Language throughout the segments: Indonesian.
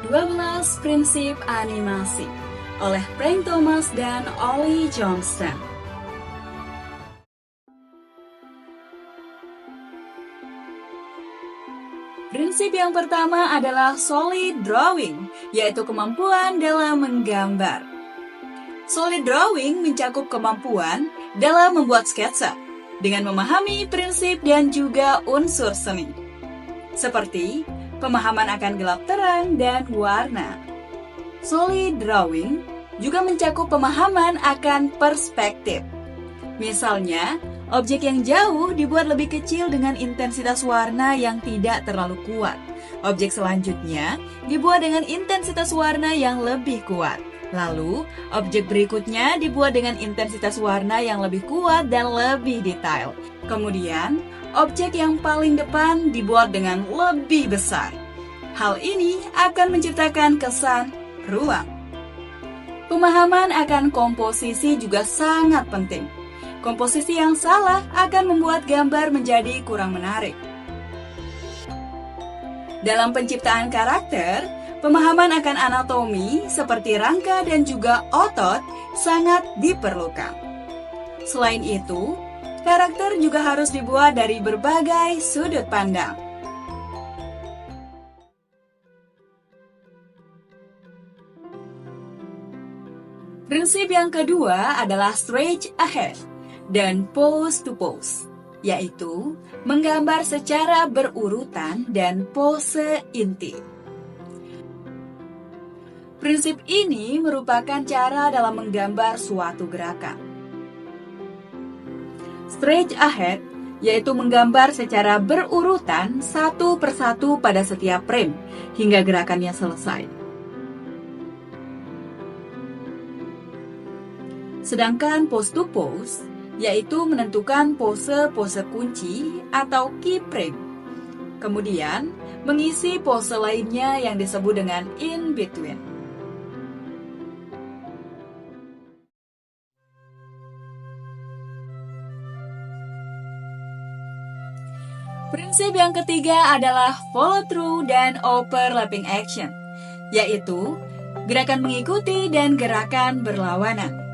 12 Prinsip Animasi oleh Frank Thomas dan Ollie Johnston. Prinsip yang pertama adalah solid drawing, yaitu kemampuan dalam menggambar. Solid drawing mencakup kemampuan dalam membuat sketsa dengan memahami prinsip dan juga unsur seni, seperti pemahaman akan gelap terang dan warna. Solid drawing juga mencakup pemahaman akan perspektif. Misalnya, objek yang jauh dibuat lebih kecil dengan intensitas warna yang tidak terlalu kuat. Objek selanjutnya dibuat dengan intensitas warna yang lebih kuat. Lalu, objek berikutnya dibuat dengan intensitas warna yang lebih kuat dan lebih detail. Kemudian, objek yang paling depan dibuat dengan lebih besar. Hal ini akan menciptakan kesan ruang. Pemahaman akan komposisi juga sangat penting. Komposisi yang salah akan membuat gambar menjadi kurang menarik. Dalam penciptaan karakter, pemahaman akan anatomi seperti rangka dan juga otot sangat diperlukan. Selain itu, karakter juga harus dibuat dari berbagai sudut pandang. Prinsip yang kedua adalah straight ahead dan pose to pose, yaitu menggambar secara berurutan dan pose inti. Prinsip ini merupakan cara dalam menggambar suatu gerakan. Straight ahead yaitu menggambar secara berurutan satu persatu pada setiap frame hingga gerakannya selesai. Sedangkan pose to pose yaitu menentukan pose-pose kunci atau key frame. Kemudian, mengisi pose lainnya yang disebut dengan in between. Prinsip yang ketiga adalah follow through dan overlapping action, yaitu gerakan mengikuti dan gerakan berlawanan.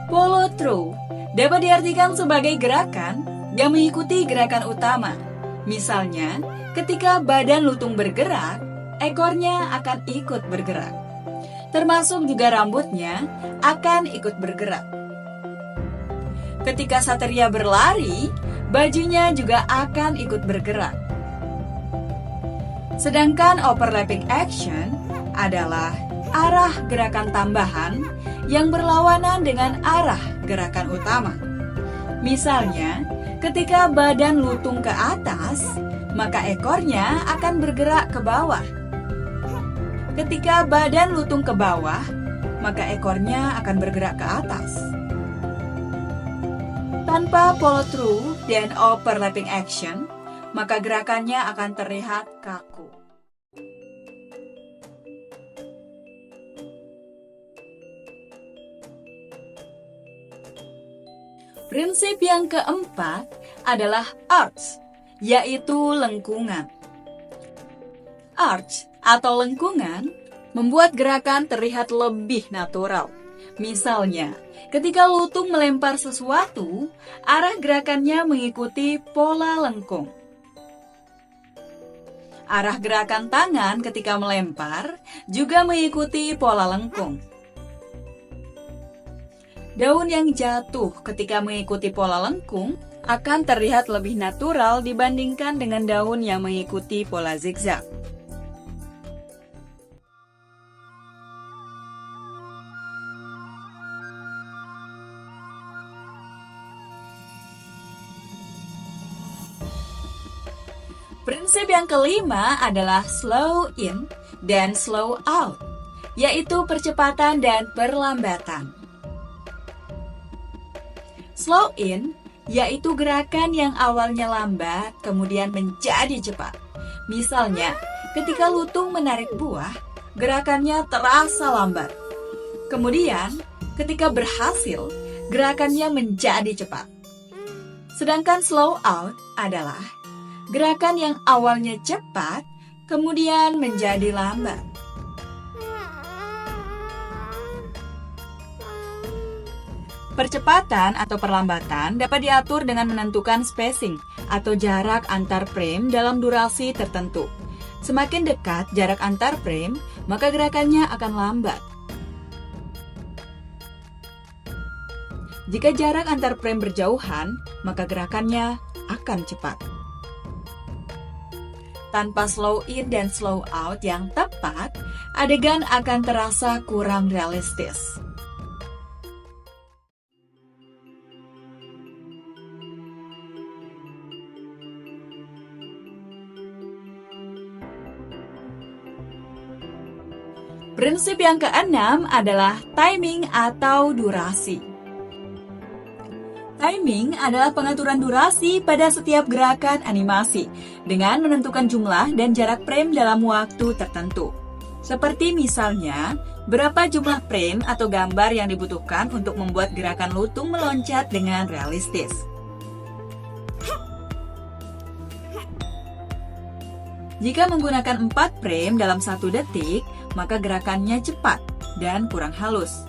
Follow through dapat diartikan sebagai gerakan yang mengikuti gerakan utama. Misalnya, ketika badan lutung bergerak, ekornya akan ikut bergerak. Termasuk juga rambutnya akan ikut bergerak. Ketika Satria berlari, bajunya juga akan ikut bergerak. Sedangkan overlapping action adalah arah gerakan tambahan yang berlawanan dengan arah gerakan utama. Misalnya, ketika badan lutung ke atas, maka ekornya akan bergerak ke bawah. Ketika badan lutung ke bawah, maka ekornya akan bergerak ke atas. Tanpa follow through dan overlapping action, maka gerakannya akan terlihat kaku. Prinsip yang keempat adalah arch, yaitu lengkungan. Arch atau lengkungan membuat gerakan terlihat lebih natural. Misalnya, ketika lutung melempar sesuatu, arah gerakannya mengikuti pola lengkung. Arah gerakan tangan ketika melempar juga mengikuti pola lengkung. Daun yang jatuh ketika mengikuti pola lengkung akan terlihat lebih natural dibandingkan dengan daun yang mengikuti pola zigzag. Prinsip yang kelima adalah slow in dan slow out, yaitu percepatan dan perlambatan. Slow in yaitu gerakan yang awalnya lambat kemudian menjadi cepat. Misalnya, ketika lutung menarik buah, gerakannya terasa lambat. Kemudian, ketika berhasil, gerakannya menjadi cepat. Sedangkan slow out adalah gerakan yang awalnya cepat kemudian menjadi lambat. Percepatan atau perlambatan dapat diatur dengan menentukan spacing atau jarak antar frame dalam durasi tertentu. Semakin dekat jarak antar frame, maka gerakannya akan lambat. Jika jarak antar frame berjauhan, maka gerakannya akan cepat. Tanpa slow in dan slow out yang tepat, adegan akan terasa kurang realistis. Prinsip yang keenam adalah timing atau durasi. Timing adalah pengaturan durasi pada setiap gerakan animasi dengan menentukan jumlah dan jarak frame dalam waktu tertentu. Seperti misalnya, berapa jumlah frame atau gambar yang dibutuhkan untuk membuat gerakan lutung meloncat dengan realistis. Jika menggunakan 4 frame dalam 1 detik, maka gerakannya cepat dan kurang halus.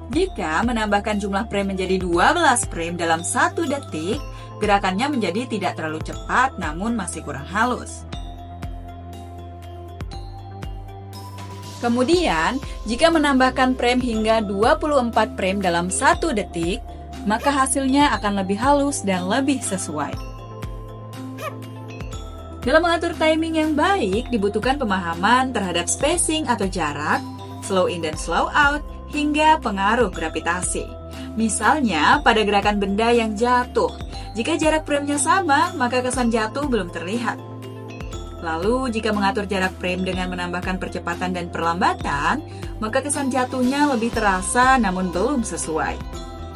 Jika menambahkan jumlah frame menjadi 12 frame dalam 1 detik, gerakannya menjadi tidak terlalu cepat namun masih kurang halus. Kemudian, jika menambahkan frame hingga 24 frame dalam 1 detik, maka hasilnya akan lebih halus dan lebih sesuai. Dalam mengatur timing yang baik, dibutuhkan pemahaman terhadap spacing atau jarak, slow in dan slow out, hingga pengaruh gravitasi. Misalnya, pada gerakan benda yang jatuh, jika jarak frame-nya sama, maka kesan jatuh belum terlihat. Lalu, jika mengatur jarak frame dengan menambahkan percepatan dan perlambatan, maka kesan jatuhnya lebih terasa namun belum sesuai.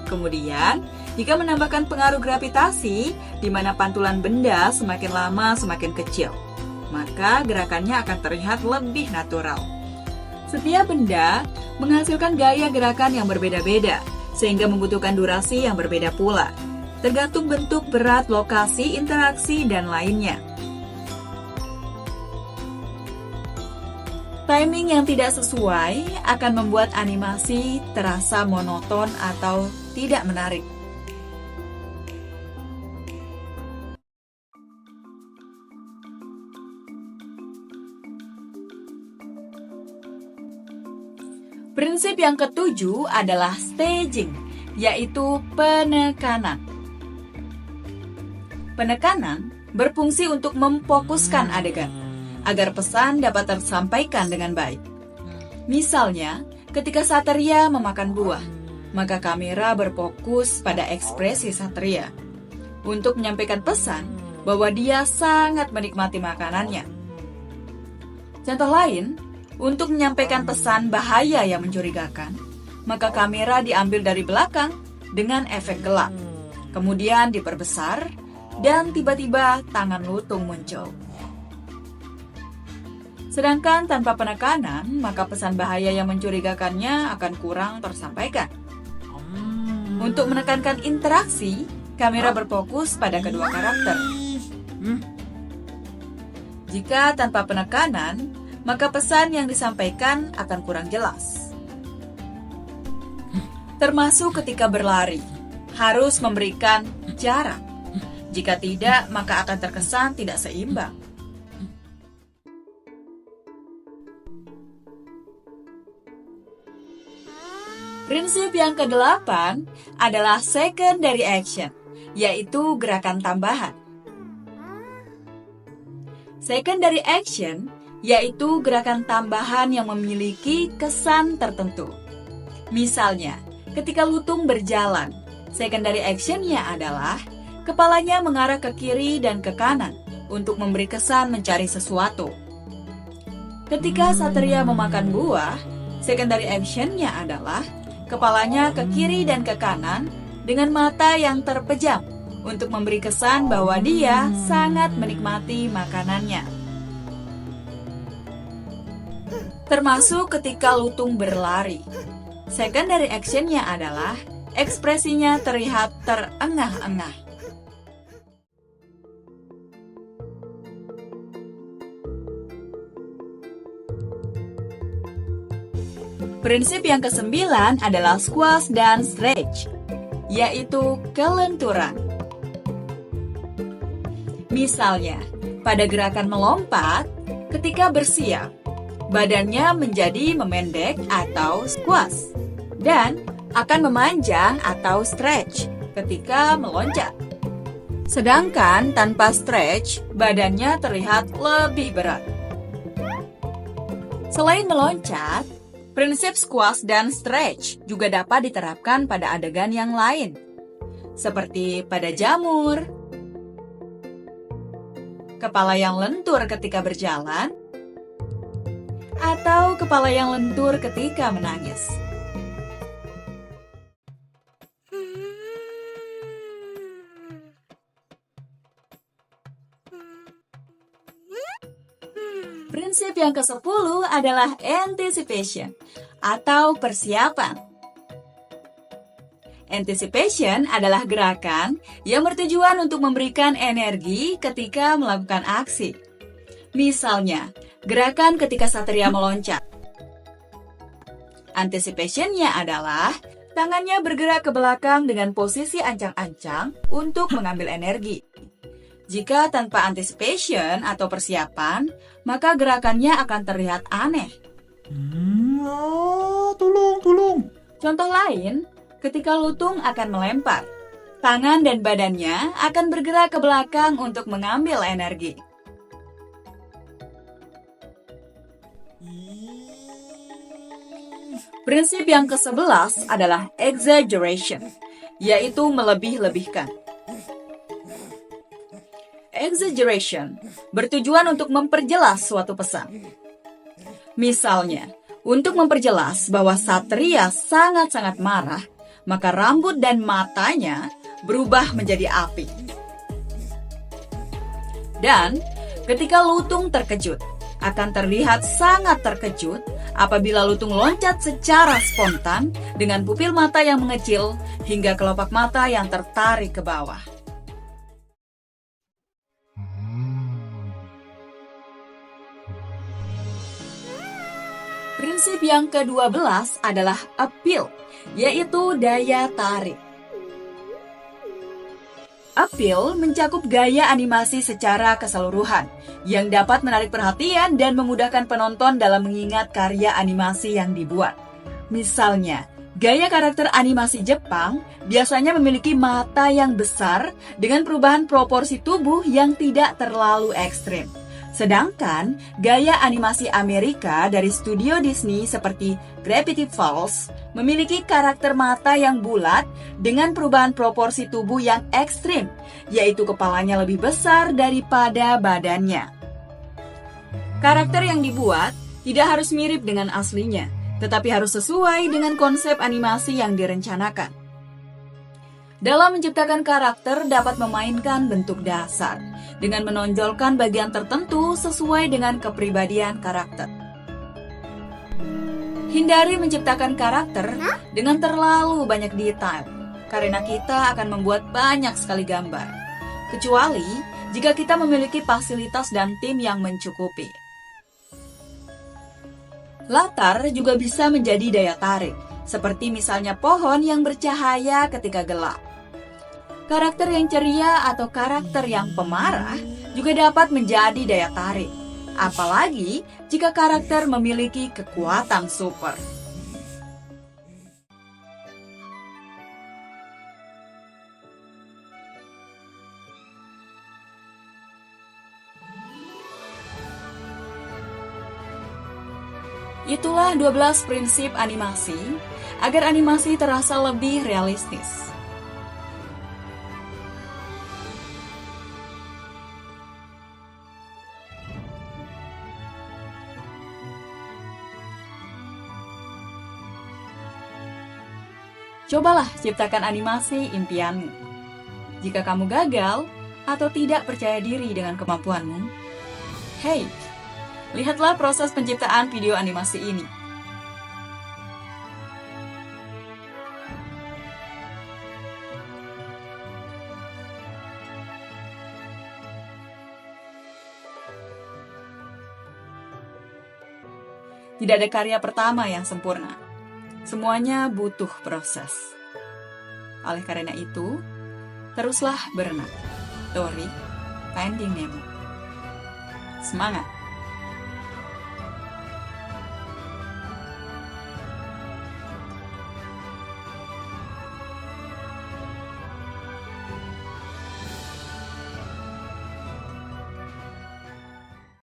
Kemudian, jika menambahkan pengaruh gravitasi, di mana pantulan benda semakin lama semakin kecil, maka gerakannya akan terlihat lebih natural. Setiap benda menghasilkan gaya gerakan yang berbeda-beda, sehingga membutuhkan durasi yang berbeda pula, tergantung bentuk, berat, lokasi, interaksi, dan lainnya. Timing yang tidak sesuai akan membuat animasi terasa monoton atau tidak menarik. Prinsip yang ketujuh adalah staging, yaitu penekanan. Penekanan berfungsi untuk memfokuskan adegan, agar pesan dapat tersampaikan dengan baik. Misalnya, ketika Satria memakan buah, maka kamera berfokus pada ekspresi Satria untuk menyampaikan pesan bahwa dia sangat menikmati makanannya. Contoh lain, untuk menyampaikan pesan bahaya yang mencurigakan, maka kamera diambil dari belakang dengan efek gelap, kemudian diperbesar, dan tiba-tiba tangan lutung muncul. Sedangkan tanpa penekanan, maka pesan bahaya yang mencurigakannya akan kurang tersampaikan. Untuk menekankan interaksi, kamera berfokus pada kedua karakter. Jika tanpa penekanan, maka pesan yang disampaikan akan kurang jelas. Termasuk ketika berlari, harus memberikan jarak. Jika tidak, maka akan terkesan tidak seimbang. Prinsip yang kedelapan adalah secondary action, yaitu gerakan tambahan. Secondary action yaitu gerakan tambahan yang memiliki kesan tertentu. Misalnya, ketika lutung berjalan, secondary action-nya adalah kepalanya mengarah ke kiri dan ke kanan untuk memberi kesan mencari sesuatu. Ketika Satria memakan buah, secondary action-nya adalah kepalanya ke kiri dan ke kanan dengan mata yang terpejam untuk memberi kesan bahwa dia sangat menikmati makanannya. Termasuk ketika lutung berlari. Secondary action-nya adalah ekspresinya terlihat terengah-engah. Prinsip yang kesembilan adalah squash dan stretch, yaitu kelenturan. Misalnya, pada gerakan melompat, ketika bersiap, badannya menjadi memendek atau squash, dan akan memanjang atau stretch ketika meloncat. Sedangkan tanpa stretch, badannya terlihat lebih berat. Selain meloncat, prinsip squash dan stretch juga dapat diterapkan pada adegan yang lain, seperti pada jamur, kepala yang lentur ketika berjalan, atau kepala yang lentur ketika menangis. Prinsip yang ke-10 adalah anticipation atau persiapan. Anticipation adalah gerakan yang bertujuan untuk memberikan energi ketika melakukan aksi. Misalnya, gerakan ketika satria meloncat. Anticipation-nya adalah tangannya bergerak ke belakang dengan posisi ancang-ancang untuk mengambil energi. Jika tanpa anticipation atau persiapan, maka gerakannya akan terlihat aneh. Tolong. Contoh lain, ketika lutung akan melempar, tangan dan badannya akan bergerak ke belakang untuk mengambil energi. Prinsip yang ke-11 adalah exaggeration, yaitu melebih-lebihkan. Exaggeration bertujuan untuk memperjelas suatu pesan. Misalnya, untuk memperjelas bahwa satria sangat-sangat marah, maka rambut dan matanya berubah menjadi api. Dan ketika lutung terkejut, akan terlihat sangat terkejut apabila lutung loncat secara spontan dengan pupil mata yang mengecil hingga kelopak mata yang tertarik ke bawah. Prinsip yang ke-12 adalah appeal, yaitu daya tarik. Appeal mencakup gaya animasi secara keseluruhan, yang dapat menarik perhatian dan memudahkan penonton dalam mengingat karya animasi yang dibuat. Misalnya, gaya karakter animasi Jepang biasanya memiliki mata yang besar dengan perubahan proporsi tubuh yang tidak terlalu ekstrim. Sedangkan gaya animasi Amerika dari studio Disney seperti Gravity Falls memiliki karakter mata yang bulat dengan perubahan proporsi tubuh yang ekstrim, yaitu kepalanya lebih besar daripada badannya. Karakter yang dibuat tidak harus mirip dengan aslinya, tetapi harus sesuai dengan konsep animasi yang direncanakan. Dalam menciptakan karakter dapat memainkan bentuk dasar dengan menonjolkan bagian tertentu sesuai dengan kepribadian karakter. Hindari menciptakan karakter dengan terlalu banyak detail, karena kita akan membuat banyak sekali gambar, kecuali jika kita memiliki fasilitas dan tim yang mencukupi. Latar juga bisa menjadi daya tarik, seperti misalnya pohon yang bercahaya ketika gelap. Karakter yang ceria atau karakter yang pemarah juga dapat menjadi daya tarik, apalagi jika karakter memiliki kekuatan super. Itulah 12 prinsip animasi agar animasi terasa lebih realistis. Cobalah ciptakan animasi impianmu. Jika kamu gagal atau tidak percaya diri dengan kemampuanmu, hey, lihatlah proses penciptaan video animasi ini. Tidak ada karya pertama yang sempurna. Semuanya butuh proses. Oleh karena itu, teruslah berenang. Dory, Finding Nemo. Semangat!